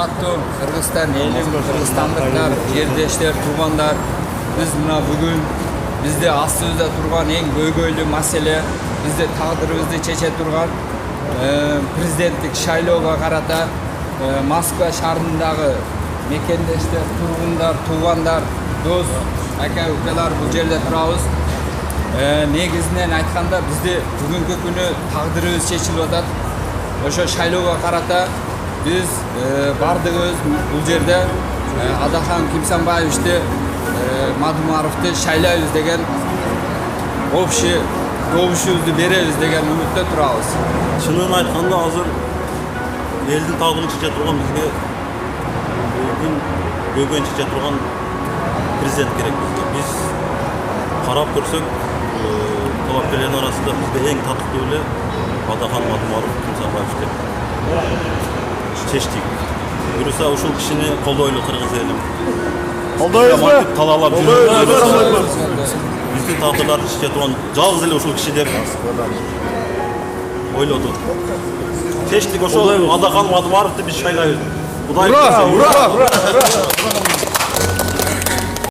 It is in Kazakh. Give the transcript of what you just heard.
урматтуу Кыргызстан элим, кыргызстандыктар, жердештер, туугандар, биз мына бүгүн бизде астыбызда турган эң көйгөйлүү маселе, бизде тагдырыбызды чече турган президенттик шайлоого карата Москва шаарындагы мекендештер, тургундар, туугандар, дос, ака укалар бул жерде турабыз. Негизинен айтканда бизде бүгүнкү күнү тагдырыбыз чечилип атат. Ошо шайлоого карата biz bardığız bu yerde Adahan Kimsanbayev'de Madumarov'da şaylayız degen общий doğuşuzu bereriz degen ümitde turabız. Şunun aytkanda hazır eldin tağdırını çeçe turgan bizge bugün gögön çeçe turgan prezident gerek bizge. Biz karap görsek talapkelerin arasında bizde en tatlı öyle Adahan Madumarov Kimsanbayev'de seçtik. Yürüse uşul kişini koldoylu Kırgız elim. Koldoyuz mu? Talalap Koldoyuz. Bizde tağdırlar işe turan жалғыз эле ушул киши деп ойлодук. Seçtik ошол Адахан Мадумаровду биз шайлайбыз. Ура! Ура!